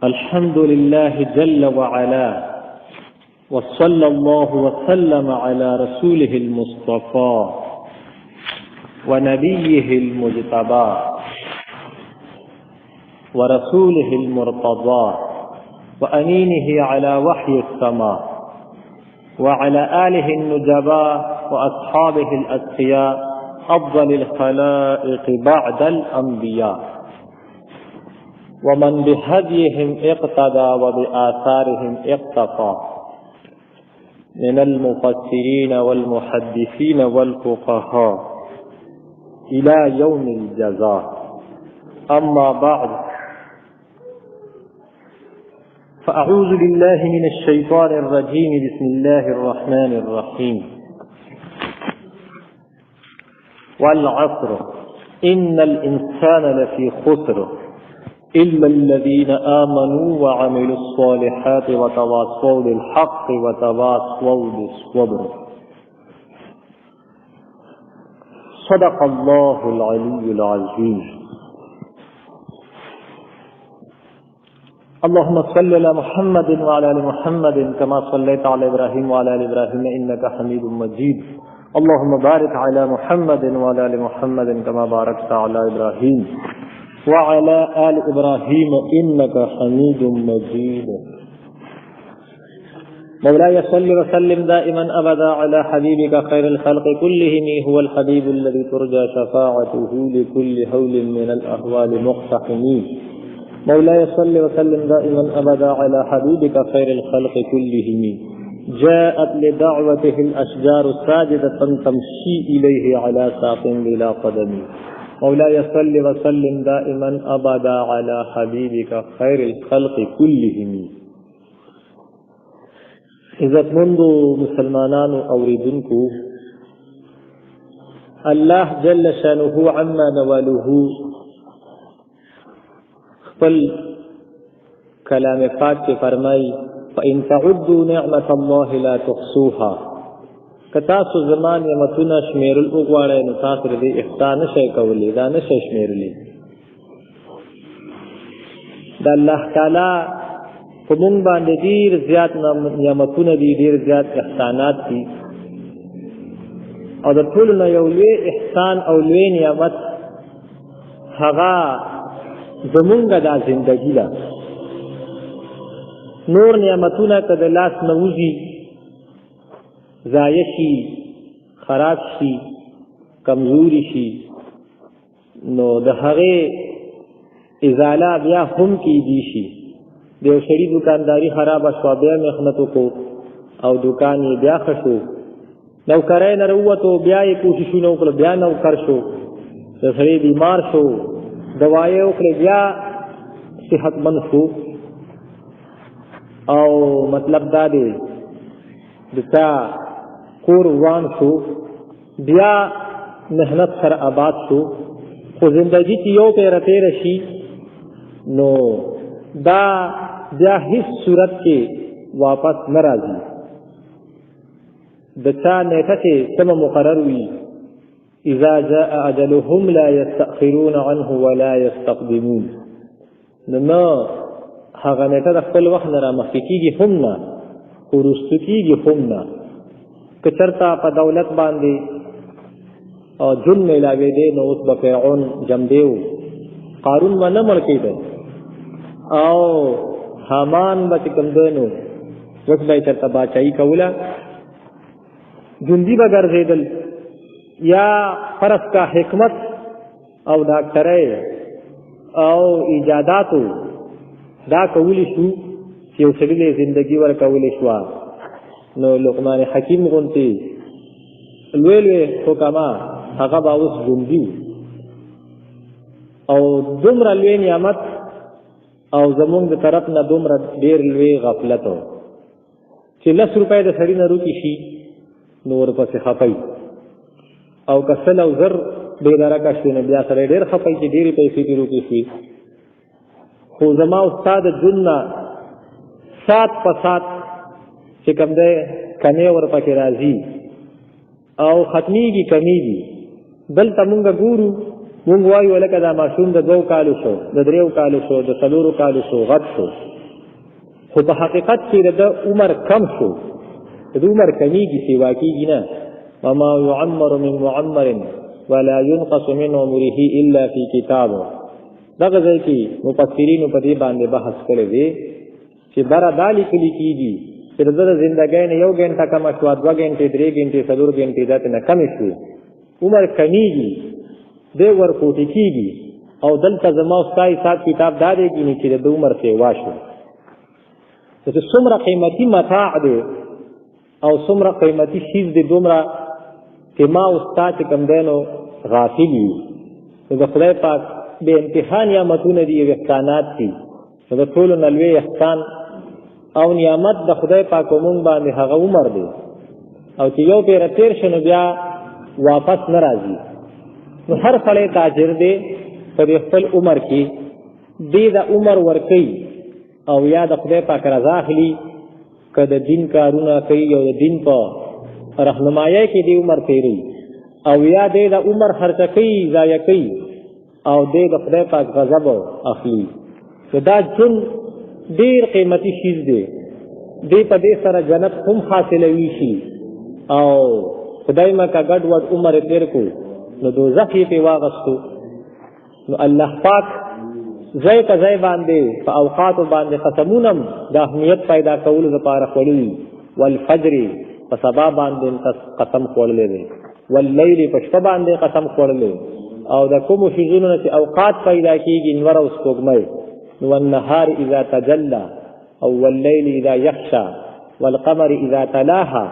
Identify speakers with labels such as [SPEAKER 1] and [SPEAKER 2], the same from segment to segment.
[SPEAKER 1] الحمد لله جل وعلا، وصلى الله وسلم على رسوله المصطفى ونبيه المجتبى ورسوله المرتضى وأمينه على وحي السماء وعلى آله النجباء وأصحابه الأتقياء أفضل الخلائق بعد الأنبياء، ومن بهديهم اقتدى وبآثارهم اقتفى من المفسرين والمحدثين والفقهاء إلى يوم الجزاء. أما بعد، فأعوذ بالله من الشيطان الرجيم. بسم الله الرحمن الرحيم. والعصر إن الإنسان لفي خسر إلا الذين آمنوا وعملوا الصالحات وتواصوا بالحق وتواصوا بالصبر. صدق الله العلي العظيم. اللهم صل على محمد وعلى آل محمد كما صليت على إبراهيم وعلى آل إبراهيم إنك حميد مجيد. اللهم بارك على محمد وعلى آل محمد كما باركت على إبراهيم وعلى آل إبراهيم إنك حميد مجيد. مولاي صل وسلم دائما أبدا على حبيبك خير الخلق كلهم، هو الحبيب الذي ترجى شفاعته لكل هول من الأهوال مقتحمين. مولاي صل وسلم دائما أبدا على حبيبك خير الخلق كلهم، جاءت لدعوته الأشجار ساجدة تمشي إليه على ساق بلا قدم. مولاي صل وسلم دائما أبدا على حبيبك خير الخلق كلهم. عزت مند مسلمانان اوریدونکو، الله جل شانه عما نواله خپل کلام پاک کے فرمائی فإن تعدوا نعمت الله لا تحصوها. کتاسو زمان نعمتونه شمیرل وګواړئ نو تاسو دې احسان نشئ کولی، دا نشئ شمیرلی. دا الله تعالی په مونږ باندې ډېر زیات نعمتونه دي، ډېر زیات احسانات دي، او د ټولو نه یو لوی احسان او لوی نعمت هغه زمونږ دا زندګي ده. نور نعمتونه که د لاس نه وځي، ضایع شي، خراب شي، کمزوري شي، نو د هغې ازاله بیا هم کیدی شي. د یو سړي دکانداري خرابه شوه، بیا محنت وکړو او دکان یې بیا ښه شو. نوکری نه راووتو، بیا یې کوششونه وکړو، بیا نوکر شو. د سړي بیمار شو، دوایې وکړې، بیا صحتمند شو. او مطلب دا دی د تا کور وران شو، بیا محنت سره آباد شو، خو زندگی چې یو پیره تېره شي نو دا بیا هیڅ صورت کې واپس نه راځي. د چا نیټه چې کومه مقرر وي، اذا جاء اجلهم لا يستأخرون عنه ولا يستقدمون. نو هغه نیټه د خپل وخت نه رامخکې کېږي هم نه، خو وروسته کېږي هم نه. که چېرته په دولت باندې او جون میلاوېدی نو اوس به فرعون جمدی و، قارون به نه مړ کېده، او حامان به چې کوم دی نو اوس به یې چېرته باچایي کوله، جندي به ګرځېدل. یا فرض کا حکمت او ډاکټرۍ او ایجاداتو دا کولی شو چې یو سړي له زندګي ورکولی شوه، نو لقمان حکیم غوندې لوی لوی حکما هغه به اوس ژوندي او دومره لوی نعمت او زمونږ د طرف نه دومره ډېر لوی غفلت و چې 10 روپۍ د سړي نه روکې شي نو ورپسې خفئ، او که 100 او 1000 بېدرکه شوي نو بیا سړی ډېر خفئ چې ډېرې پیسې دې روکې شوي. خو زما استاد جون نه سات په سات چې کوم دی کمې ورپکې راځي او ختمیږي کمیږي. دلته مونږ ګورو، مونږ وایو لکه دا ماشوم د 2 کالو شو، د 3 کالو شو، د 4 کالو شو، غټ شو، خو په حقیقت کې د عمر کم شو، د عمر کمیږي سیوا کېږي نه. وما يعمر من معمر ولا ينقص من عمره الا في كتاب. دغه ځای کې مفسرینو په دې باندې بحث کړی دی چې بره دا لیکلي کېږي چې د ده زندګۍ نه 1 غنټه کمه شوه، 2 غنټې، 3 غنټې، 4 غنټې داسې نه کمې شوې، عمر کمیږي، دی ورکوټې کېږي. او دلته زما ستا حساب کتاب دا دی چې د عمر سیوا شو. چې څومره قیمتي متاع دی او څومره قیمتي شیز دی، دومره چې ما او ستا چې کوم دی نو غافل یو. نو د خدای پاک بې انتها نعمتونه دي او احسانات دي. نو د ټولو نه لوی احسان او نعمت د خدای پاک په مونږ باندې هغه عمر دی، او چې یو پېره تېر شي نو بیا واپس نه راځي. نو هر سړی تاجر دی په دې خپل عمر کې، دی د عمر ورکوي او یا د خدای پاک رضا اخلي، که د دین کارونه کوي او د دین په رهنمایۍ کې دی عمر تېروي، او یا دی د عمر خرچه کوي، ضایع کوي او دی د خدای پاک غضب اخلي. نو دا جون ډېر قیمتي شیز دی، دی په دې سره جنت هم حاصلوي شي، او خدای مکه ګډ وډ عمر یې تېر کو نو دوزخ یې پې واغستو. نو الله پاک ځای په ځای باندې په اوقاتو باندې قسمونم د اهمیت پیدا کولو لپاره خوړلي. والفجر په سبا باندې قسم خوړلی دی، واللیل په شپه باندې قسم خوړلی، او د کومو شیزونو نه چې اوقات پیدا کېږي، نور او سپوږمۍ. نو والنهار اذا تجلى او واللیل اذا یخشى والقمر اذا تلاها،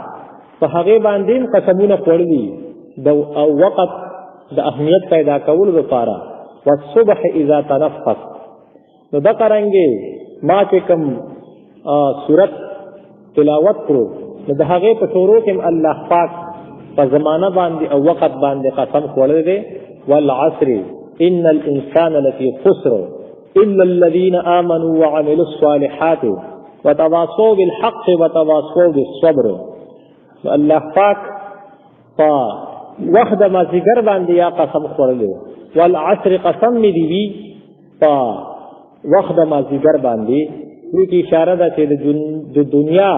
[SPEAKER 1] په هغې باندې قسمونه خوړلي او وقت د اهمیت پیدا کولو لپاره. والصبح اذا تنفس. نو دا قرنګې ما چې کوم صورت تلاوت کړو نو د هغې په شروع کې الله پاک په زمانه باندې او وقت باندې قسم خوړلی دی. والعصر ان الانسان لفي خسر الا الذين امنوا وعملوا الصالحات وتواصوا بالحق وتواصوا بالصبر. الله پاک په وخت د مازدیګر باندې یا قسم خوړلی، والعصر قسم می دی وی په وخت د مازدیګر باندې. دې کې اشاره ده چې د دنیا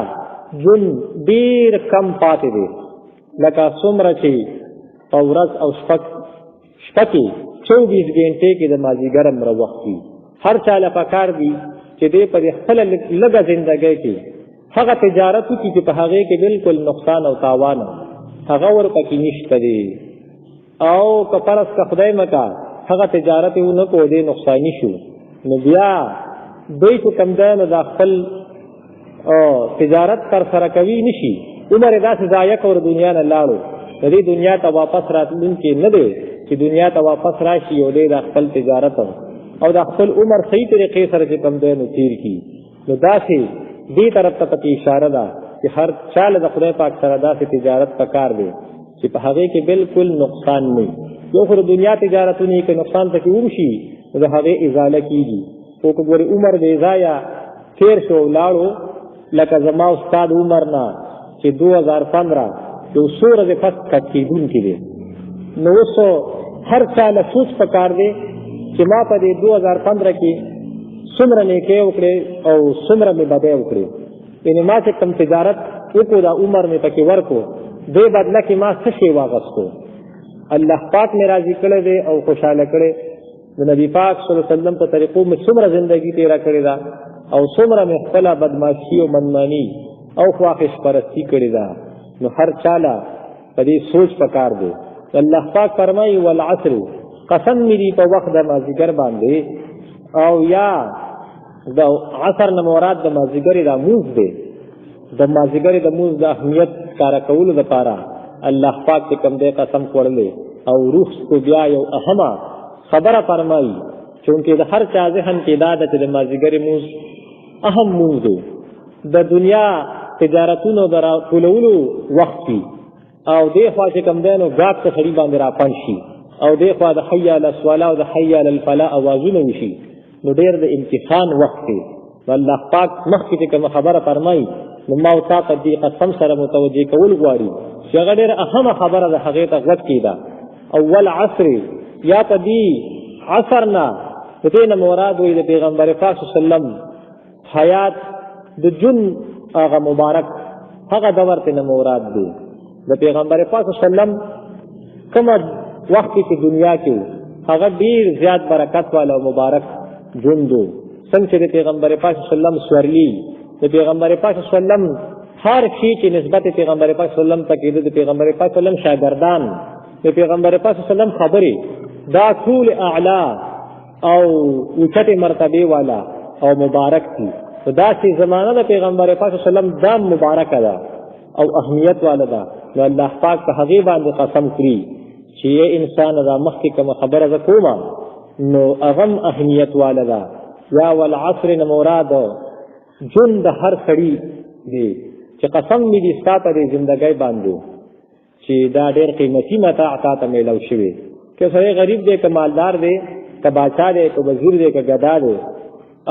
[SPEAKER 1] جون ډېر کم پاتې دی، لکه څومره چې په ورځ او شپه کې 24 غنټې کې د مازدیګر عمر وخت وي. هر چا له پکار دی چې دې په خپله لږه زندګۍ کې هغه تجارت وکړي چې په هغې کې بالکل نقصان او تاوان هغه ورپکې نشته دی، او که فرض که خدای مکه هغه تجارت یې ونه کړو دی نقصاني شو، نو بیا دوی چې کوم دی نو دا خپل تجارت تر سره کوي نشي، عمر یې داسې ضایع کړو دنیا نه لاړو. د دې دنیا ته واپس راتلونکی نه دی چې دنیا ته واپس راشي او دی دا خپل تجارت او دا خپل عمر صحیح طریقې سره چې کوم دی نو تیر کړي. نو داسې دې طرف ته پکې اشاره ده چې هر چا له د خدای پاک سره داسې تجارت پکار دی چې په هغې کې بالکل نقصان نه وي. یو خو د دنیا تجارتونه که نقصان پکې وشي نو د هغې ازاله کېږي، خو که ګورې عمر د ضایع تېر شو ولاړو، لکه زما او ستا د عمر نه چې 2015 یو څو ورځې پس کټ کېدونکي دی. نو اوس هر چا له سوچ پکار دی چې ما په دې 2015 کې څومره نیکۍ وکړې او څومره مې بدۍ وکړې، یعنې ما چې کوم تجارت وکړو دا عمر مې پکې ورکړو، دې بدله کې ما څه شی واغستو. الله پاک مې راضي کړی دی او خوشحاله کړی. د نبي پاک صلی الله علیه وسلم په طریقو مې څومره زندګي تېره کړې ده او څومره مې خپله بدماشي او منماني او خواهش پرستي کړې ده. نو هر چاله په دې سوچ پکار دی. الله پاک فرمایي والعصر قسم مې دی په وخت د مازدیګر باندې، او یا د عصر نه مراد د مازدیګر د مونځ دی. د مازدیګر د مونځ د اهمیت ښکاره کولو دپاره الله پاک چې کوم دی قسم خوړلی، او روح کو بیا یو اهمه خبره فرمایي چونکې د هر چا ذهن کې دا ده چې د مازدیګر مونځ اهم مونځ دی. د دنیا تجارتونو د راټولولو وخت وي، او دې خوا چې کوم دی نو ګاټ ته سړي باندې راپن شي، او دې خوا د حي علی الصلاة او د حي علی الفلاح اوازونه وشي، نو ډېر د امتحان وخت دی. الله پاک مخکې چې کومه خبره فرمایي نو ما او تا ته دې قسم سره متوجه کول غواړي چې هغه ډېره اهمه خبره ده، هغې ته غوږ کېږده. اول عصر یا په دې عصر نه د دې نه مراد وایي د پیغمبر پاک صلی الله علیه وسلم حیات د جون هغه مبارک هغه دور ته مراد دی. د پیغمبر پاک صلی الله علیه وسلم کوم وخت کې دنیا کې هغه ډیر زیات برکت والا او مبارک جون دو. څنګه چې د پیغمبر پاک صلی الله علیه وسلم سورلی د پیغمبر پاک صلی الله علیه وسلم هر شي چې نسبت پیغمبر پاک صلی الله علیه وسلم ته کېده د پیغمبر پاک صلی الله علیه وسلم شاګردان د پیغمبر پاک صلی الله علیه وسلم خبرې دا ټول اعلی او اوچته مرتبه والا او مبارک دي. دا چې زمانہ د پیغمبر پاک صلی الله علیه وسلم دا مبارک ده او اهمیت والا ده. نو الله پاک په هغه باندې قسم کړی چې انسان دا مخکې کوم خبره وکوما نو اغم اهمیت والا ده. یا والعصر مراد جون د هر سړي دی چې قسم می دي ستاسو د ژوندۍ باندې چې دا ډېر قیمتي متاع تاسو میلو شوی. که سړی غریب دی که مالدار دی که باچا دی که وزیر دی که ګدا دی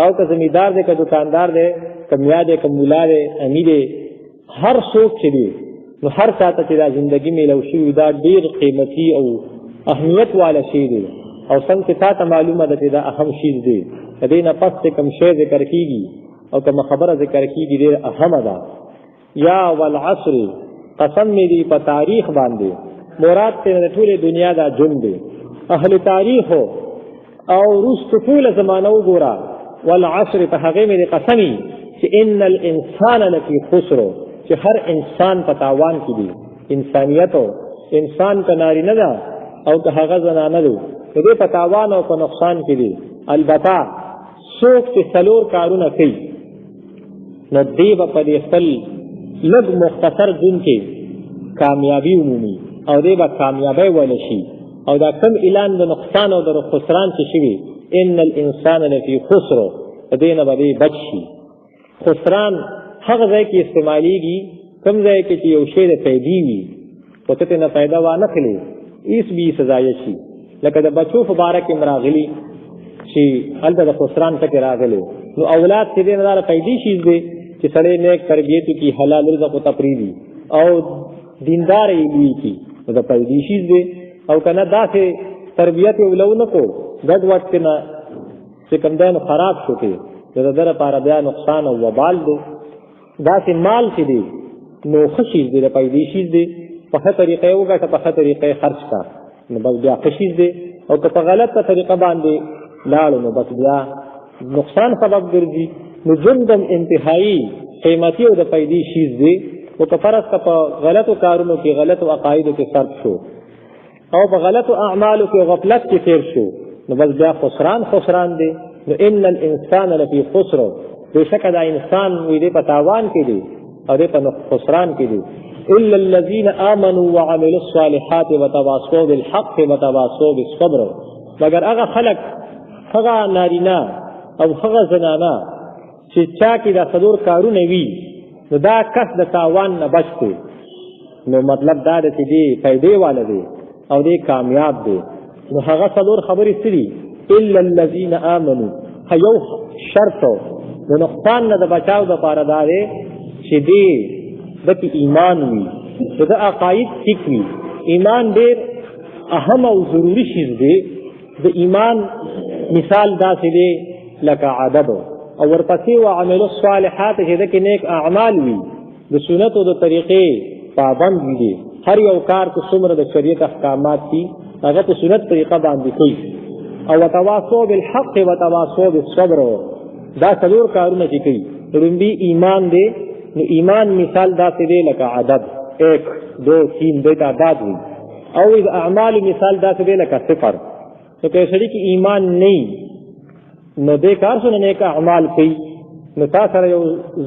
[SPEAKER 1] او که زمیندار دی که دکاندار دی که میا دی که مولا دی امیر دی هر څوک چې دی نو هر چاته چې دا ژوندۍ میلو شوی دا ډېر قیمتي او اهمیت والا شی دی. او څنګه چې تاسو معلومه ده چې دا اهم شی دی د دې نه پس کوم شی ذکر کیږي او کوم خبره ذکر کیږي ډېر اهمه ده. یا والعصر قسم می دی په تاریخ باندې مراد ته ټول دنیا دا جون دی اهل تاریخ او رست ټول زمانه وګورا. والعصر په هغه می دی قسمی چې ان الانسان لفی خسر چې هر انسان په تاوان کې دی. انسانیت او انسان کا ناری نه ده او که هغه زنانه ده دې په تاوان او په نقصان کې دی. البته څوک چې څلور کارونه کوي نو دی په دې خپل لږ مختصر دن کې کامیابی عمومي او دی به کامیابی ولا شي. او دا کم اعلان د نقصان او د خسران چې شوی ان الانسان لفی خسر دینه به بچ شي. خسران هغه ځای کې استعمالیږي کوم ځای کې چې یو شی د پیدا وي او ته نه پیدا و نه کړي ایس بي سزا یې شي. لکه د بچو مبارک امراغلی چې هلته د خسران ټکی راغلی نو اولاد چې دې نه پیدا شي دې چې سړی نیک تربیت کی حلال رزق او تفریدي او دیندار وي کی دا پیدا شي دې او کنه داسې تربیت ولونه کو غد وخت نه چې کوم دانو خراب شو کې دا دره لپاره بیا نقصان او وبال دي. داسې مال چې دی نو خشي دې پیدا شي دې په هغه طریقې وګټه په هغه طریقې خرج کا نو بس بیا خشي دې او که په غلطه طریقه باندې لاړو نو بس بیا نقصان سبب ګرځي. نو جندم انتهایی قیمتي او د پیدا شي دې او که فرض کا په غلطو کارونو کې غلطو عقایدو کې صرف شو او په غلطو اعمالو کې غفلت کې تیر شو نو بس بیا خسران دی. نو ان الانسان لفی خسر بشک دا انسان وی دی په تاوان کې دی او دی په خسران کې دی. الا الذين امنوا وعملوا الصالحات وتواصوا بالحق وتواصوا بالصبر مگر هغه خلق هغه نارینا او هغه زنانا چې چا کې دا صدور کارونه وی نو دا کس د تاوان نه بچي نو مطلب دا دی چې دی فائدې والا دی او دی کامیاب دی. نو هغه صدور خبرې سړي الا الذين امنوا هيو شرط د نقصان نه د بچاو د پاره داري چې دی د ایمان وي د عقاید ټیک وي. ایمان ډېر اهم او ضروری شی دی. د ایمان مثال داسې دی لکه عدد او ورپسې وعمل الصالحات چې د نیک اعمال وي د سنت او د طریقې پابند وي. هر یو کار کو څومره د شریعت احکامات دي هغه په سنت طریقه باندې کوي او وتواصوا بالحق وتواصوا بالصبر دا څلور کارونه چې کوي. لومبي ایمان دی نو ایمان مثال داسې دی لکه عدد 1 2 3 د تعداد وي او د اعمال مثال داسې دی لکه 0. نو که سړي کې ایمان نه نو دې کار سره نیک اعمال کوي نو تاسو سره یو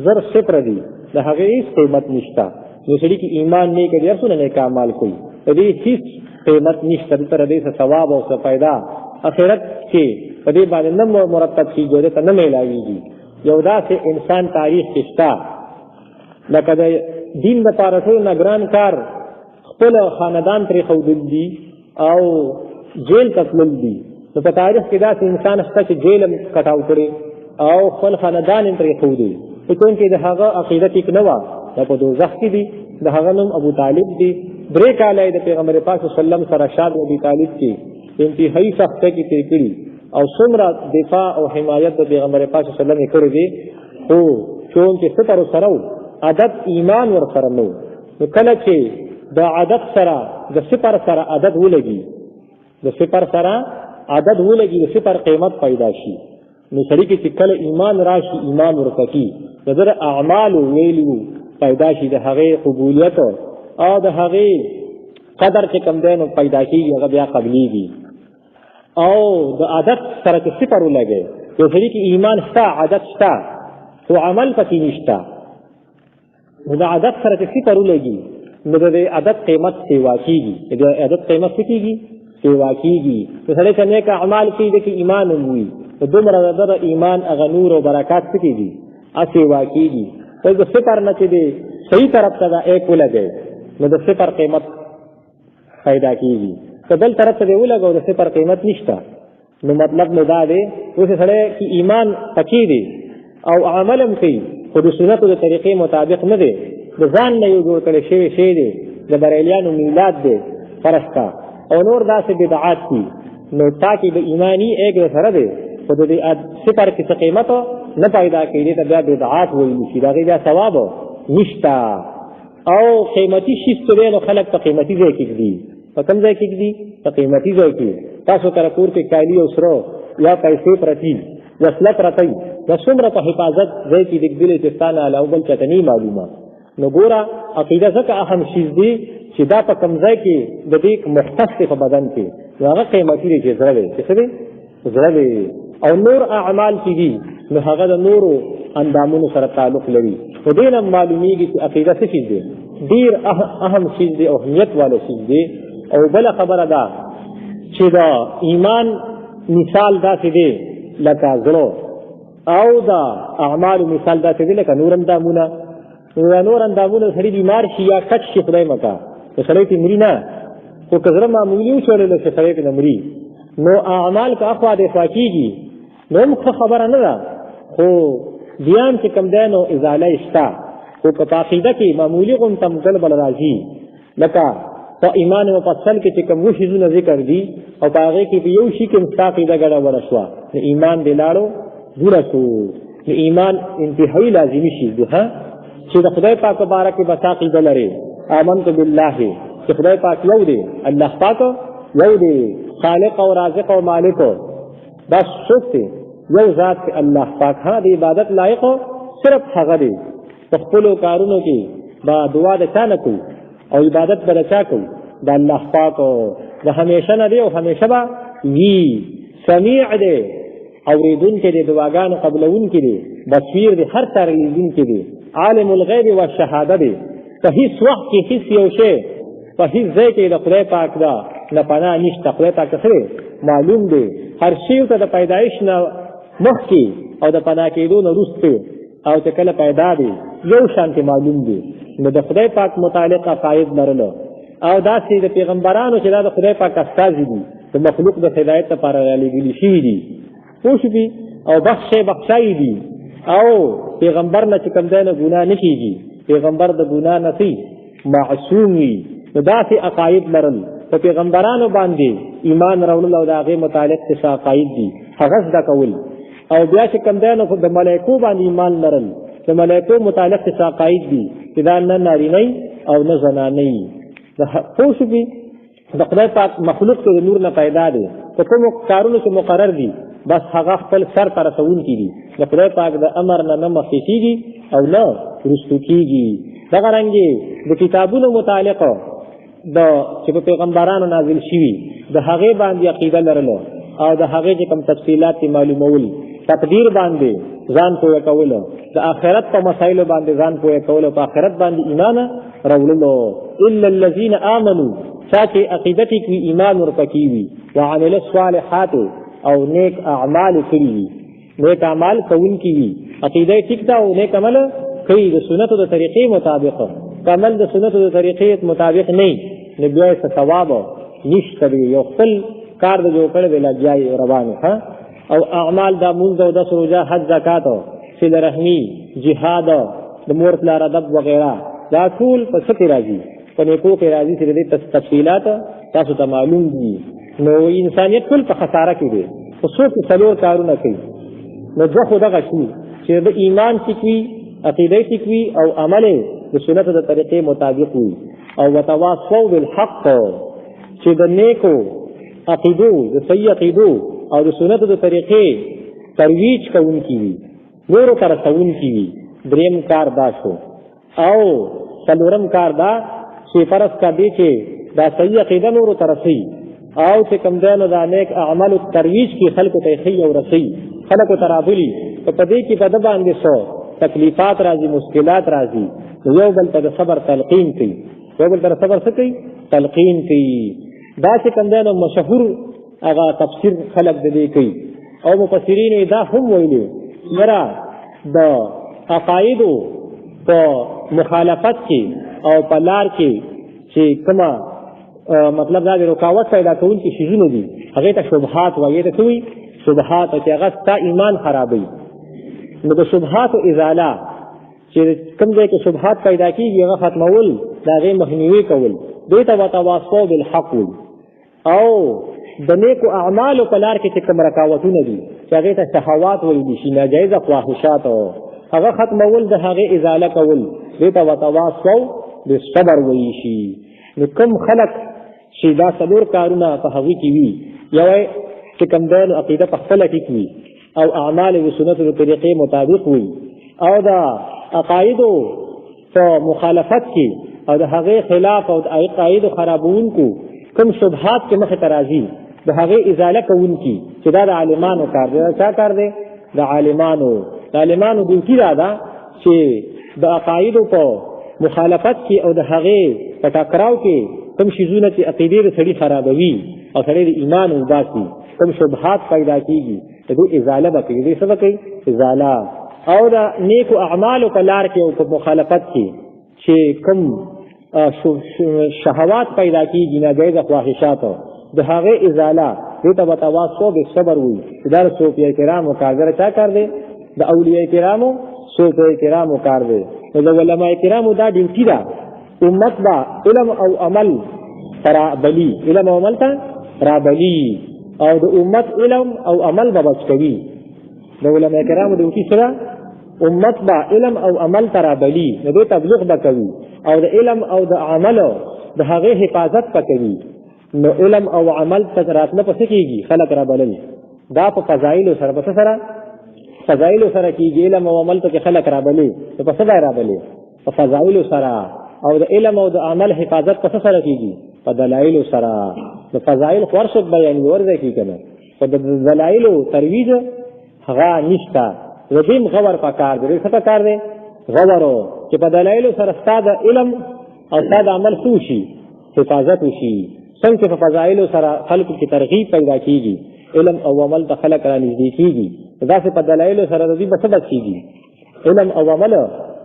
[SPEAKER 1] 0 دی د هغه هیڅ قیمت نشته. نو سړي کې ایمان نه کوي سره نیک اعمال کوي دې هیڅ قیمت نشته تر دې ثواب او فائدہ اخرت کې په دې باندې نه مرتب کیږي ته نه ملاويږي. یو داسې انسان تاریخ کې شته لکه د دین لپاره ټول نگران کار خپل خاندان پرې خودل دي او جیل تسلل دي. نو په تاریخ کې داسې انسان شته چې جیل کټاو کړي او خپل خاندان پرې خودي په کوم کې د هغه عقیده ټیک نه و په دوزخ کې دي. د هغه نوم ابو طالب دی. 3 کاله د پیغمبر پاک صلی الله علیه وسلم سره شاد ابو طالب کې انتهایی سخت کې تیر کړي او څومره دفاع او حمایت د پیغمبر پاک صلی الله علیه وسلم کړی دی خو چون چې صفر سره عدد ایمان ور سره نو کله چې د عدد سره د صفر سره عدد ولګي د صفر سره عدد ولګي د صفر قیمت پیدا شي نو سړي کې چې کله ایمان راشي ایمان ورکړي د در اعمال ویلو پیدا شي د هغه قبولیت او د هغه قدر چې کم دینو پیدا کیږي هغه بیا قبليږي او د عادت سره چې صفر ولګي یو سړي کې ایمان شته عادت شته او عمل پکې نشته نو د عادت سره چې صفر ولګي نو د عادت قیمت سیوا کیږي د عادت قیمت کیږي سیوا کیږي نو سړي چې نیک اعمال کوي د ایمان وي د دومره د ایمان هغه نور او برکات کیږي سیوا کیږي او د صفر نه چې دی صحیح طرف ته دا ایک ولګي نو د صفر قیمت پیدا کیږي کبل طرف ته ولګو د صفر قیمت نشته نو مطلب نو دا دی اوس سره کی ایمان پکې دی او عملم کوي خو د سنتو د طریقې مطابق نه دی د ځان نه یو جوړ کړي شی دی د بریلیانو میلاد دی فرستا او نور داسې بدعات دي نو تاکي د ایمانی ایک سره دی خو د صفر کې قیمت نه پیدا کیږي ته بیا بدعات وایي چې دا غي ثواب نشته او قیمتي شی ستوره نو خلک په قیمتي ځای کې دي په کوم ځای کې دي په قیمتي ځای کې تاسو تر کور کې کالی او سره یا پیسې پرتی وسله پرتی د څومره په حفاظت ځای کې دګدلې چې ستانه علاوه بل چاته نه معلومه نو ګوره عقیده څخه اهم شی دی چې دا په کوم ځای کې د دې مختص په بدن کې هغه قیمتي دي چې زړه دی او نور اعمال کې دي نو هغه د نورو اندامونو سره تعلق لري خو دې نه معلومیږي چې عقیده څه شی دی ډیر اهم شی دی او اهمیت والا شی دی او بل خبره ده چې دا ایمان مثال داسې دی لکه زړه او دا اعمال مثال داسې دی لکه نور اندامونه سړي بیمار شي یا کټ شي خدای مکا سړی ته مري نه خو که زړه معمولي وشړل شي سړی ته مري نو اعمال که اخوا د فاکیږي نو هم خبره نه ده خو بیان چې کم دی نو ازاله شته خو په عقیده کې معمولي غون تمثل بل راځي لکه په ایمان مفصل کې چې کوم شیزونه ذکر دي او په هغه کې په یو شي کې مستقیده غړا ورشوا نو ایمان دلاړو ورسو نو ایمان انتهایی لازمي شي ده چې د خدای پاک مبارک بساقیده لري آمنت بالله چې خدای پاک یو دی الله پاک یو دی خالق او رازق او مالک بس څوک یو ذات الله پاک ها دی عبادت لایق صرف هغه دی په خپل کارونو کې با دعا د چانه کوي او عبادت به چا کوي د الله پاک د همیشه نه دی او همیشه به وی سمیع دی اوریدونکی دی دعاګانو قبلونکی دی بصیر دی هر څه لیدونکی دی عالم الغیب والشهاده دی په هیڅ وخت کې هیڅ یو شی په هیڅ ځای کې د خدای پاک دا نه پناه نشته خدای پاک سره معلوم دی هر شی ته د پیدایش نه مخکې او د پناه کېدو نه وروسته او چې کله پیدا دی یو شانتي معلوم دی نو د خدای پاک متعلق عقاید لرلو او داسې د پیغمبرانو چې دا د خدای پاک استازي دي د مخلوق د هدایت لپاره رالیږلي شوي دي پوه او بخشای دي او پیغمبر نه چې کوم دی نه ګناه نه کېږي پیغمبر د ګناه نه معصوم وي نو داسې عقاید لرل په پیغمبرانو باندې ایمان راوړل او د هغې متعلق څه عقاید دي هغه زده کول او بیا چې کوم دی نو د ملایکو باندې ایمان لرل د ملایکو متعلق څه عقاید دي چې دا نه نارینه او نه زنانه پوه شوې د خدای پاک مخلوق ته د نور نه پیدا دی په کومو کارونو کې مقرر دي بس هغه خپل سر ته رسونکي دي د خدای پاک د امر نه مخکې کېږي او نه وروستو کېږي دغه رنګې د کتابونو متعلق د چې په پیغمبرانو نازل شوي د هغې باندې عقیده لرلو او د هغې چې کوم تفصیلات معلومول تقدیر باندې ځان پوهه کول د آخرت په مسایلو باندې ځان پوهه کول په آخرت باندې ایمان راوړلو الا الذين امنوا چې عقیدت کې ایمان ورپکې وي وعمل الصالحات او نیک اعمال کړي وي نیک اعمال کوونکي وي عقیده ټیک ده او نیک عمل کوي د سنتو د طریقې مطابق عمل د سنتو د طریقې مطابق نه نو بیا څه ثواب نشته یو خپل کار د جوړ کړي د لګیاي روانه او اعمال د مونږ او د روزه حج زکات صله رحمی جهاد د مور پلار ادب وغیرہ دا ټول په څه راځي په نیکو کې راځي چې د تفصیلات تاسو ته معلوم دي نو انسانیت ټول په خساره کې دی خو څوک څلور کارونه کوي نو ځکه دغه شی چې د ایمان چې عقیده ټیک وي او عمل د سنت د طریقې مطابق وي او وتواصوا بالحق چې د نیکو عقیدو د صحیح عقیدو او د سنت د طریقې ترویج کوونکي وي نورو ته رسوونکي وي. دریم کار دا شو. او څلورم کار دا چې فرض کا دی چې دا صحیح عقیده نورو ته رسي او چې کوم دی نو دا نیک اعمالو ترویج کې خلکو ته ښیي او رسي خلکو ته رابلي په دې کې په ده باندې څه تکلیفات راځي مشکلات راځي یو بل ته د صبر تلقین کوي یو بل ته صبر څه کوي تلقین کوي. دا چې کوم دی نو مشهور هغه تفسیر خلک د دې کوي او مفسرین دا هم ویلي یاره د عقایدو په مخالفت کې او په لار کې چې کومه مطلب دا د رکاوټ پیدا کوونکي شیزونه دي هغې ته شبهات وایي ته څه وایي شبهات چې هغه ستا ایمان خرابوي. نو د شبهاتو ازاله چې کوم ځای کې شبهات پیدا کېږي هغه ختمول د هغې مخنیوي کول دوی ته وتواصوا بالحق وي او د نیکو اعمالو په لار کې چې کوم رکاوټونه دي چې هغې ته شهوات ویلی شي ناجایزه خواهشات هغه ختمول د هغې ازاله کول دوی ته وتواصوا بالصبر ویلی شي. نو کوم خلک چې دا څلور کارونه په هغوی کې وي یو چې کوم دی نو عقیده په خپله ټیک وي او اعمال د سنتو د طریقې مطابق وي او د عقایدو په مخالفت کې او د هغې خلاف او د عقایدو خرابونکو کوم شبهات چې مخې ته راځي د هغې ازاله کوونکي چې دا د عالمانو کار دی. چا کار دی؟ د عالمانو ډیوټي دا ده چې د عقایدو په مخالفت کې او د هغې په ټکراو کې کوم شیزونه چې عقیدې د سړي خرابوي او سړی د ایمان وباسي کوم شبهات پیدا کېږي د دوی ازاله به کوي. دوی څه به کوي؟ ازاله. او د نیکو اعمالو په لار کې او په مخالفت کې چې کوم شهوات پیدا کېږي ناجایزه خواهشات د هغې ازاله دوی ته وتواصوا بالصبر وي. دا د صوفیه کرامو کار دی. چا کار دی؟ د اولیاء کرامو صوفیه کرامو کار دی. نو د علماء کرامو دا ډیوټي ده امت با علم او عمل رابلی علم او عمل ته رابلی او د امت علم او عمل به بچ کوي. د علماء کرامو ډیوټي سره امت با علم او عمل ته رابلی نو دوی تبلیغ به کوي او د علم او د عملو د هغې حفاظت به کوي. نو علم او عمل ته راتله په څه کېږي؟ خلک رابلل. دا په فضایلو سره په څه سره؟ فضایلو سره کېږي. علم او عمل ته چې خلک رابلي نو په څه به یې رابلي؟ په فضایلو سره. او د علم او د عمل حفاظت په څه سره کېږي؟ په دلایلو سره. د فضایل خو هر څوک بیانوي ورځی کېږي که نه خو د دلایلو ترویج هغه نشته. د دې غور په کار دی. څه په کار دی؟ غورو چې په دلایلو سره ستا د علم او ستا د عمل څه وشي؟ حفاظت وشي. څنګه چې په فضایلو سره خلکو کې ترغیب پیدا کېږي علم او عمل ته خلک را نږدې کېږي داسې په دلایلو سره د دوی به څه بچ کېږي؟ علم او عمل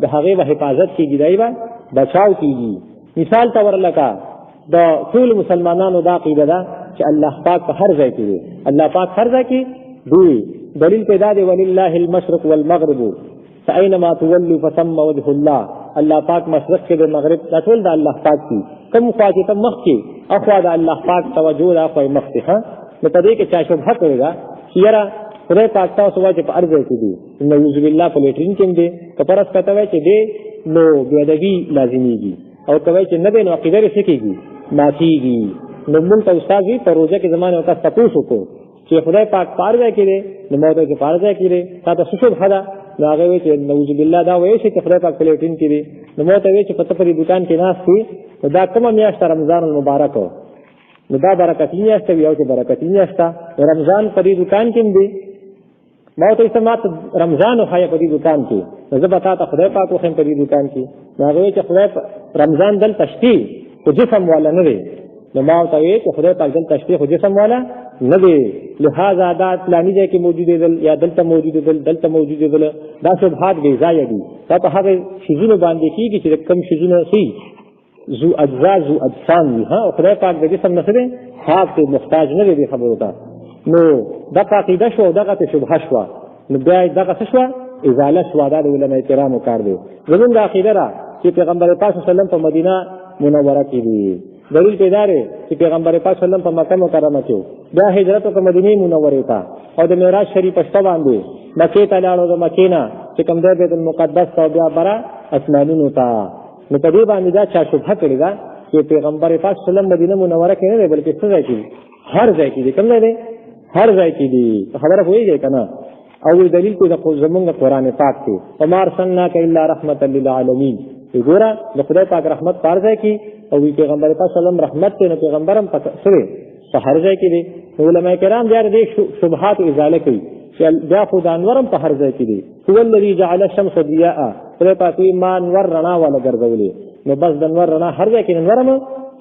[SPEAKER 1] د هغې به حفاظت کېږي دی به بچاو کېږي. مثال ته ورلکه د ټول مسلمانانو دا عقیده ده چې الله پاک په هر ځای کې دی. الله پاک هر ځای کې دی. دلیل پیدا دی ولله المشرق والمغرب فاینما تولوا فثم وجه الله. الله پاک مشرق کې د مغرب دا ټول د الله پاک دي. کوم خوا چې ته مخ کې اخوا د الله پاک توجه ده اخوا یې مخ کې. نو په دې کې چا شبهه کړې ده چې یاره خدای پاک تاسو وایي چې په هر ځای کې دی نعوذ بالله په لیټرین کې هم دی که فرض کته وایي چې دی نو بېادبي لازمیږي او که وایي چې نه دی نو عقیده یې څه کېږي؟ ماتېږي. نو مونږ ته استاد وي په روژه کې زما نه ورته تپوس وکړو چې خدای پاک په هر ځای کې دی نو ما ورته وایي چې په هر ځای کې دی تا ته څه شبهه ده؟ نو هغې وایي چې نعوذ بالله دا وایي چې خدای پاک په لیټرین کې دی. نو ما ورته وایي چې په ته په دې دوکان کې ناست وي نو دا کومه میاشت ده؟ رمضان المبارک. نو دا برکتي میاشت وي او چې برکتي میاشت ده رمضان په دې دوکان کې هم دی. ما ورته وایي ما ته رمضان وښایه په دې دوکان کې نو زه به تا ته خدای پاک وښیم په دې دوکان کې. نو هغې وایي چې خدای رمضان دلته شته خو جسم والا نه دی. نو ما ورته وایي چې خدای پاک دلته شته خو جسم والا نه دی. لہذا دا فلاني ځای کې موجودېدل یا دلته موجودېدل دلته موجودېدل دا شبهات بې ځایه دي. دا په هغې شیزونو باندې کېږي چې کوم شیزونه څه ذو اجزا ذو اجسام وي. او خدای پاک د جسم نه څه دی؟ پاک دی محتاج نه دی دې خبرو ته. نو دغه عقیده شو دغه ته شبهه شوه نو بیا دغه څه شوه؟ ازاله شوه. دا د علماء کرامو کار دی. زمونږ عقیده ده چې پیغمبر پاک صلی الله علیه وسلم په مدینه منوره کې دی دلیل پیدا دی چې پیغمبر پاک صلی الله علیه وسلم په مکه مکرمه کې بیا هجرت وکړ مدینه منوره ته او د معراج شریف شپه باندې مکې ته لاړو. د مکې نه چې کوم دی بیت المقدس ته بیا برا اسمانونو ته. نو په دې باندې دا چا شبهه کړې ده چې پیغمبر پاک صلی الله علیه وسلم مدینه منوره کې نه دی بلکې څه ځای کې هر ځای کې دی. کوم ځای دی؟ هر ځای کې دی. خبره پوهېږئ که نه؟ او دلیل کو د زمونږ قرآن پاک کې وما ارسلناک الا رحمة للعالمین. ګوره د خدای پاک رحمت په هر ځای کې او پیغمبر پاک صلی الله علیه وسلم رحمت دی نو پیغمبر هم په هر ځای کې دی. علماء کرام بیا د شبهات ازاله کوي چې بیا خو د انور هم په هر ځای کې دی. هو الذي جعل الشمس ضیاء. خدای پاک ما انور رڼا والا ګرځولې نو بس د انور رڼا هر ځای کې انور هم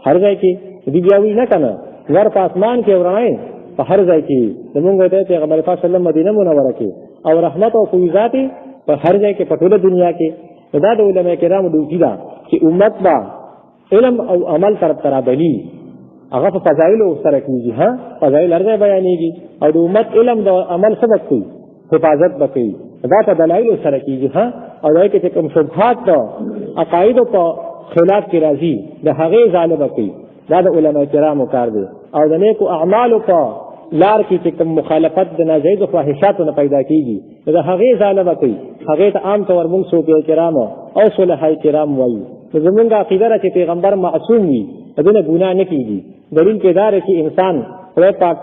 [SPEAKER 1] هر ځای کې دی. بیا وی نه کنه ور په اسمان کې ورنه په هر ځای کې زمونږ ته پیغمبر پاک صلی الله علیه وسلم مدینه منوره کې او رحمت او فیضات په هر ځای کې په ټوله دنیا کې. دا د علماء کرامو ډوټي ده چې امت با علم او عمل طرف ترابلی هغه په فضایل سره کېږي. ها فضایل هر ځای بیانېږي او د امت علم د عمل سبق کوي حفاظت وکړي. دا په دلایل سره کېږي. ها او دا کې چې کوم شبهات د عقایدو په خلاف کې راځي د هغې ازاله وکړي. دا د علماء کرامو کار دی. او د نیکو اعمالو په لار کې چې کوم مخالفت د ناجایز خواهشاتو نه پیدا کېږي د هغې ازاله وکړي. هغې ته عام طور موږ صوفیه کرامو او صلحای کرام وایو. زمونږ عقیده ده چې پیغمبر معصوم وي دونه ګناه نه کېږي. دلیل پیدا دی چې انسان خدای پاک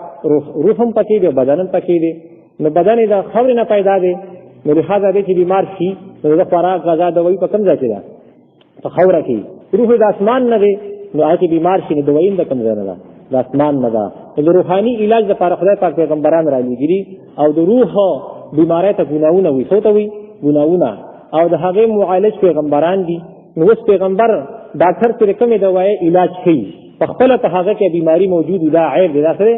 [SPEAKER 1] روح هم پکې دی بدن هم پکې دی. نو بدن یې د خاورې نه پیدا دی نو لهذا دی چې بیمار شي نو د خوراک غذا دوایي په کوم ځای کې ده؟ په خاوره کې. روح د اسمان نه دی نو هغه بیمار شي نو دوایي هم د کوم ځای نه ده؟ د اسمان نه ده. د روحاني علاج لپاره خدای پاک پیغمبران را لېږلي او د روح بیماری ته ګناهونه وي. څه ته وي؟ ګناهونه. او د هغې معالج پیغمبران دي. نو اوس پیغمبر ډاکټر چې کومې دوایي علاج کوي په خپله په هغه کې بیماري موجود دا عیب دی. دا څه دی؟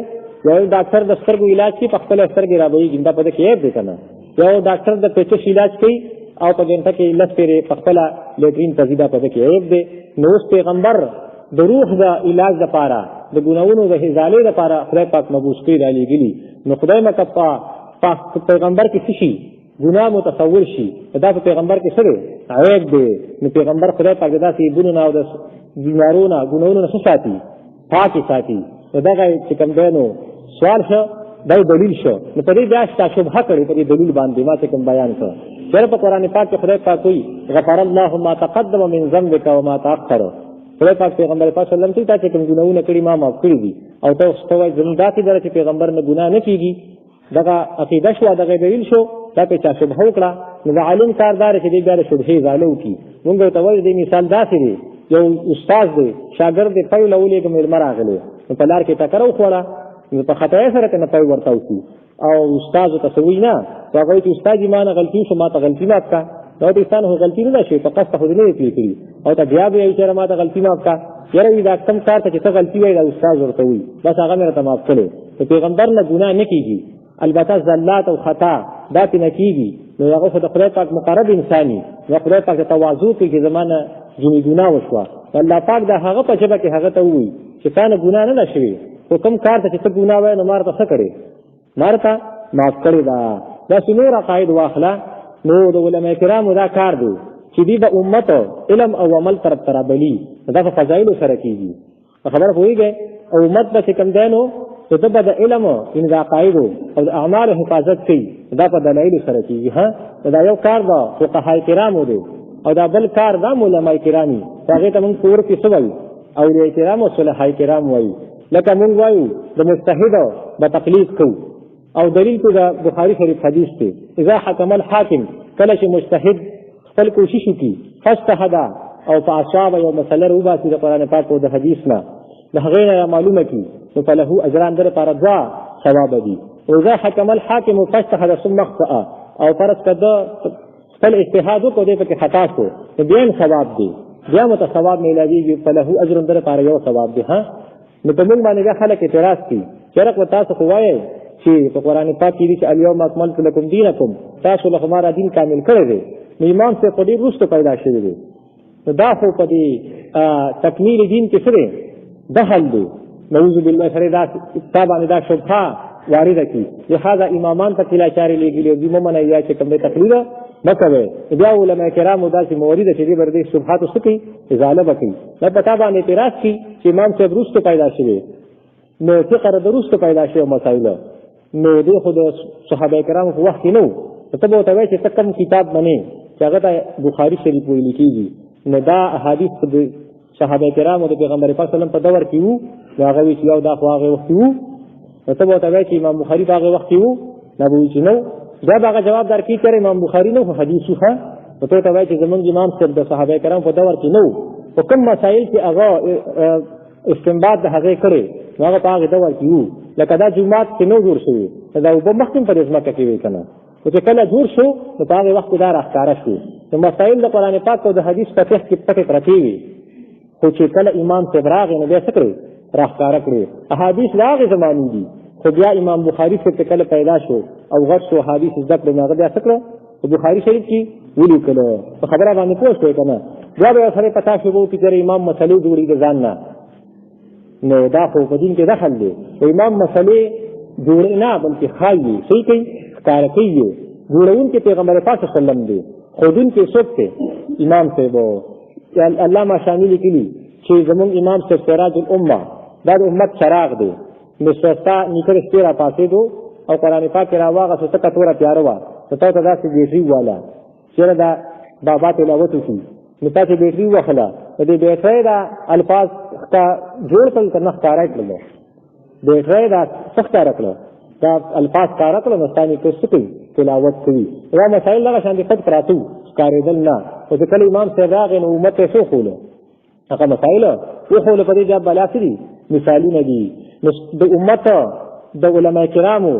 [SPEAKER 1] یو ډاکټر د سترګو علاج کوي په خپله سترګې رابهېږي دا په دې کې عیب دی که نه؟ یو ډاکټر د پیچش علاج کوي او په ګنټه کې لس پېرې په خپله لیټرین ته ځي دا په دې کې عیب دی. نو اوس پیغمبر د روح د علاج لپاره د ګناهونو د ازالې لپاره خدای پاک مبعوث کړي را لېږلي. نو خدای مکه په پیغمبر کې څه شي ګناه متصور شي دا په پیغمبر کې څه دی؟ عیب دی. نو پیغمبر خدای پاک داسې عیبونو نه او د بیمارونو ګناهونو نه څه ساتي؟ پاکې ساتي. نو دغه چې کوم دی نو سوال شه دا دلیل شو. نو په دې بیا شته شبهه کړې په دې دلیل باندې ما چې کوم بیان کړ چېرې په قرآن پاک کې خدای پاک وایي غفر الله ما تقدم من ذنبک وما تأخر. خدای پاک پیغمبر پاک صلی الله علیه وسلم ته چې کوم ګناهونه کړي ما معاف کړي دي او ته اوس ته وایي زموږ داسې ده چې پیغمبر نه ګناه نه کېږي. دغه عقیده شوه دغه دلیل شو دا پې چا شبهه وکړه نو د عالم کار دا دی چې دی بیا د شبهې ازاله وکړي. مونږ ورته وایو دې مثال داسې دی یو استاد دی شاګرد دی پیل ولېږه مېلمه راغلی نو په لار کې ټکره وخوړه نو په خطایۍ سره که نه پی ورته وکړي او استاد ورته څه وایي نه نو هغه وایي چې استاد یې ما نه غلطي وشو ما ته غلطي معاف کړه. دا ورته ستا نه خو غلطي نه ده شوې په قصده خو دې نه دی پرې کړي او ته بیا به وایي چېرې ما ته غلطي معاف کړه. یاره وي دا کم کار ته چې ته غلطي وایي دا استاد ورته وایي بس هغه مې راته معاف کړی. د پیغمبر نه ګناه نه کېږي البته زلات او خطا دا پې نه کېږي. نو هغه خو د خدای پاک مقرب انساني نو خدای پاک ته تواضع کوي چې زما نه ځینې ګناه وشوه. الله پاک د هغه په ژبه کې هغه ته ووایي چې تا نه ګناه نه ده شوې خو کوم کار ته چې ته ګناه وایې نو ما راته څه کړې؟ ما راته معاف کړې ده. داسې نور عقاید واخله. نو د علماء کرامو دا کار دی چې دوی د امت علم او عمل طرف ته رابلي دا په فضایلو سره کېږي. په خبره پوهېږئ او امت به چې کوم دی نو چې ده به د علم یعنې د عقایدو او د اعمالو حفاظت کوي دا په دلایلو سره کېږي. ها دا یو کار د فقهای کرامو دی او دا بل کار دا علماء کرامي هغې ته موږ په ور کې څه وایو؟ اولیاء کرام او صلحای کرام وایو. لکه موږ وایو د مجتهدو به تقلید کوو او دلیل کو د بخاري شریف حدیث دی اذا حکم الحاکم کله چې مجتهد خپل کوشش وکړي فاجتهد او په اصاب یو مسله راوباسي د قرآن پاک او د حدیث نه د هغې نه معلومه کړي نو فله اجران در لپاره دوه ثواب دي. واذا حکم الحاکم فاجتهد ثم اخطأ او فرض که ده خپل اجتهاد وکړو دی پکې خطا شو نو بیا هم ثواب دی بیا مو ته ثواب میلاویږي فله اجر در لپاره یو ثواب دی. ها نو په موږ باندې بیا خلک اعتراض کوي چېرې تاسو خو وایئ چې په قرآن پاک کې دي چې الیوم اکملت لکم دینکم تاسو له خو دین کامل کړی دی. نو ایمان صرف په ډېر وروسته پیدا شوی دی. نو دا خو په دې تکمیل دین کې څه دی؟ دخل دی. نعوذ بالله سره دا تا باندې دا شبهه وارده کړي. لهذا امامان ته کله چارې لېږلي او دوی مه منئ یا چې کوم دی تقلید مکوي. بیا علماء کرامو داسې موارد چې دې بردې شبهات وسکي ازاله وکړي. دا پتا باندې اعتراض کی چې امام صاحب روسته پیدا شوی نو فقه دروسته پیدا شوی مسائل نو دې خو د صحابه کرامو په وخت کې نو ته به وتوي چې کم کتاب باندې چې هغه د بخاری شریف ویل کیږي نو دا احادیث د صحابه کرامو د پیغمبر پاک صلی الله علیه وسلم په دور کې وو نو هغه وی چې یو دا خو هغه وخت وو نو ته به وتوي چې امام بخاری په هغه وخت کې وو نو به چې نو دا هغه جواب درکې کړي امام بخاری نو حدیثو ښه نو ته وتوي چې زمونږ امام صاحب د صحابه کرامو په دور کې نو په کوم مسائل کې هغه استنباط د هغه کړي نو هغه په هغه دور کې وو لکه دا جمعات کې نو جوړ شوی دا وب مخکې پر ځمکه کې وی کنه او چې کله جوړ شو نو په هغه وخت دا راښکاره شو نو مسائل د قرآن پاک او د حدیث په فقه کې پټې پرتې وي خو چې کله امام صاحب راغی نو بیا څه کړی راښکاره کړی احادیث لا هغې زمانې دي خو بیا امام بخاري صاحب ته کله پیدا شو او غټ شو حدیث زده کړو نو هغه بیا څه کړه په بخاري شریف کې ولیکلو په خبره باندې پوه شوی که نه بیا به سره پتا شو چې چېرې امام مسلې جوړي د ځان نه نو دا خو په دین کې دخل دی امام مسلې جوړې نه بلکې ښایي صحیح کوي ښکاره کوي جوړونکي پیغمبر پاک صلی الله علیه وسلم دی ښودونکي څوک دی امام صاحب علامه شامي لیکلي چې زموږ امام صاحب سراج الامه دا د امت چراغ دی نو ستا نیکه شپې را پاڅېدو او قرآن پاک یې راواغېستو تکه توره تیاره وه نو تا ته داسې بیټري وواله چېرې دا بابا تلاوت وکړي نو تاسې بیټري ووهله د دې بیټرۍ دا الفاظ جوړ کړل که نه ښکاره کړل بیټرۍ دا څه ښکاره کړه دا الفاظ ښکاره کړل نو ستا نیکه څه کوي تلاوت کوي دا مسایل دغه شانې پټ پراته وو ښکارېدل نه خو چې کله امام صاحب راغی نو امت ته یې څه وښوله هغه مسایل وښوله په دې جواب بلا څه دي مثالونه دي نو د امت د علما کرامو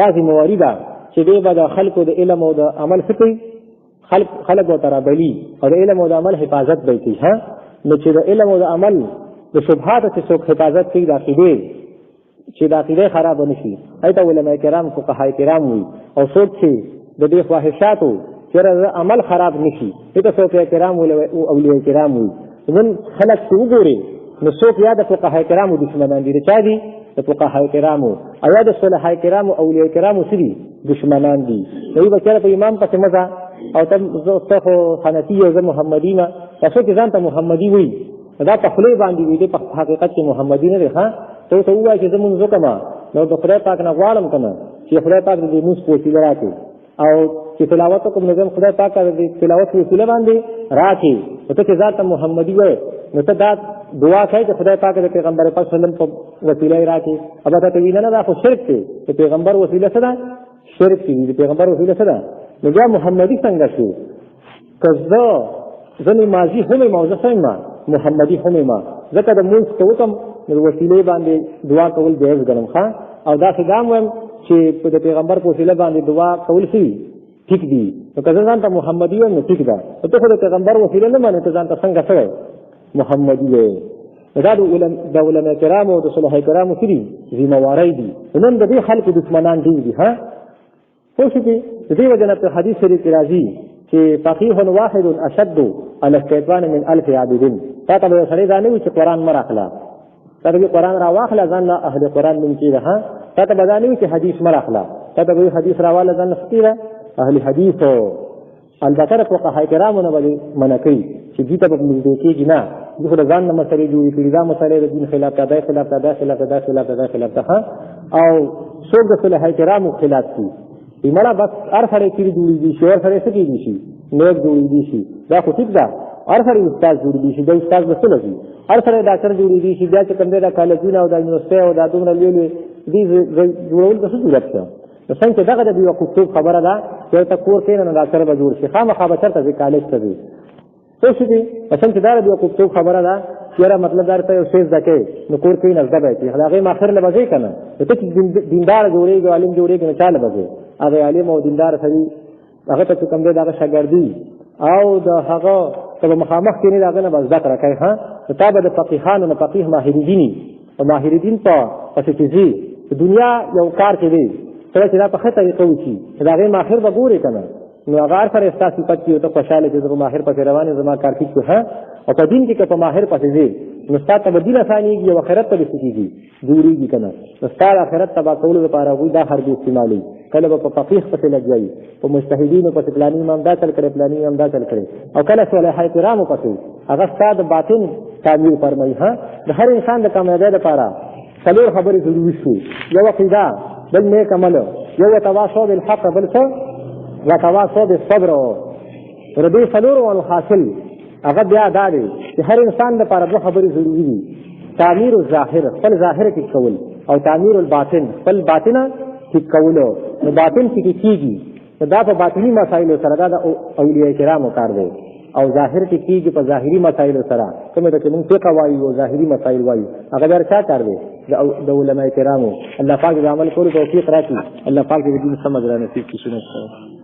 [SPEAKER 1] داسې مواري ده چې دی به د خلکو د علم او د عمل څه کوي خلک به ورته رابلي او د علم او د عمل حفاظت به یې کوي نو چې د علم او د عمل د شبهاتو چې څوک حفاظت کوي د عقیدې چې د عقیدې خرابه نه شي هغې ته علما کرام فقها کرام وي او څوک چې د دې خواهشاتو چېرې عمل خراب نه شي دې ته صوفیه کرام اولیاء کرام وي نن خلک چې وګوري نو څوک یا د فقها کرامو دشمنان دي د چا دي د فقها کرامو او یا د صلحاء کرامو اولیاء کرامو څه دي دشمنان دي دوی به چېرې په امام پسې مزه او ته خو حنفي او زه محمدي یم دا څوک چې ځان ته محمدي وایي دا په خولې باندې وي دی په حقیقت کې محمدي نه دی ښه ته ورته ووایه چې زه مونځ وکړم نو د خدای پاک نه غواړم که نه چې خدای پاک د دې مونځ په وسیله راکړي او چې تلاوت وکړم نو زه خدای پاک د تلاوت په وسیله باندې راکړي نو ته چې ځان ته محمدي وایې نو ته دا دعا کوي چې خدای پاک د پیغمبر پاک صلی الله علیه وسلم په وسیله یې راکړي البته ته وینه نه دا خو شرک دی د پیغمبر وسیله څه ده شرک دی د پیغمبر وسیله څه ده نو بیا محمدي څنګه شو که زه ماضي هم یم او زه څه یم محمدي هم یم ځکه د مونځ که وکړم نو د وسیلې باندې دعا کول جایز ګڼم ښه او داسې دا هم وایم چې د پیغمبر په وسیله باندې دعا کول څه وي ټیک دي نو که زه ځان ته محمدي وایم نو ټیک ده ته خو د پیغمبر وسیله نه منې ته ځان ته څنګه څه محمدي وایې دا د علما کرامو او د صلحاء کرامو څه دي ذمهوارۍ دي نن د دې خلکو دشمنان ډېر دي ها پوه شوې د دې وجه نه په حدیث شریف کې راځي چې فقیه واحد اشد على الشیطان من 1000 عابد تا ته به سړی دا نه وي چې قرآن مه راخله تا ته قرآن را واخله ځان له اهل قرآن نوم کېږه ها تا ته به دا نه وي چې حدیث مه راخله تا ته به حدیث راواله ځان له څه کېږه اهل حدیثو البته د فقها کرامو نه به منع کوي چې دوی ته به نږدې کېږي نه دوی خو د ځان نه مسلې جوړې کړي دا مسلې د دین خلاف ده دا خلاف ده دا خلاف ده دا خلاف ده دا خلاف ده او څوک د صلحاء کرامو خلاف دي مړه بس هر سړی کړي جوړېږي شي هر سړی څه کېږي شي نیک جوړېږي شي دا خو ټیک ده هر سړی استاد جوړېږي شي دا استاد به څه لګي هر سړی ډاکټر جوړېږي شي بیا چې کوم دی دا کالجونه او دا یونیورسټۍ او دا دومره لوی لوی دې جوړول د څه ضرورت شته نو څنګه چې دغه د بیوقوفتوب خبره ده چې ته کور کښېنه نو ډاکټر به جوړ شي خامخا به چېرته ځې کالج ته ځې پوه شوې څنګه چې دا د بیوقوفتوب خبره ده چې یاره مطلب دا ته یو شی زده کوې نو کور کښېنه زده به یې کړي د هغې ماخر له به ځې که نه ته چې دینداره جوړېږي عالم جوړېږي نو چا له به ځې هغه عالم او دیندار سړي هغه ته چې کوم دی د هغه شاګردي او د هغه ته به مخامخ کښېنې د هغه نه به زده کړه کوي ښه نو تا به د فقیهانو نه فقیه ماهرالدین او ماهرالدین په پسې چې ځي د دنیا یو کار کې دی سره چې دا په ښه طریقه وشي د هغې ماهر به ګورې که نه نو هغه هر سره ستا صفت کړي ته خوشحاله چې زه په ماهر پسې روان یم زما کار ټیک شو ښه او په دین کې که په ماهر پسې ځې نو ستا ته به دین اسانېږي او آخرت ته به څه کېږي جوړېږي که نه نو ستا د آخرت تباه کولو لپاره هغوی دا حربې استعمالوي کله به په فقیه پسې لګوي په مجتهدینو پسې فلاني امام دا چل کړی فلاني امام دا چل کړی او کله صالحه کرامو پسې هغه ستا د باطن تعمیر فرمایي. د هر انسان د کامیابۍ لپاره څلور خبرې ضروري شي. یو عقیده، بل نیک عمل، یو تواصل بالحق، بل څه وتواصل بالصبر. د دې څلورو الحاصل هغه بیا دا دی چې هر انسان لپاره دوه خبرې ضروري دي: تعمیر الظاهر، خپل ظاهر ټیک کول، او تعمیر الباطن، خپل باطنه ټیک کولو. نو باطن ټیک کېږي نو دا په باطني مسایلو سره دا د اولیاء کرامو کار دی، او ظاهر ټیک کېږي په ظاهري مسایلو سره. کومه چې موږ فقه وایو او ظاهري مسایل وایو هغه بیا چا کار دی؟ د علماء کرامو. الله پاک د عمل کولو توفیق راکړي. الله پاک دې دین سمجھ را نصیب کړي.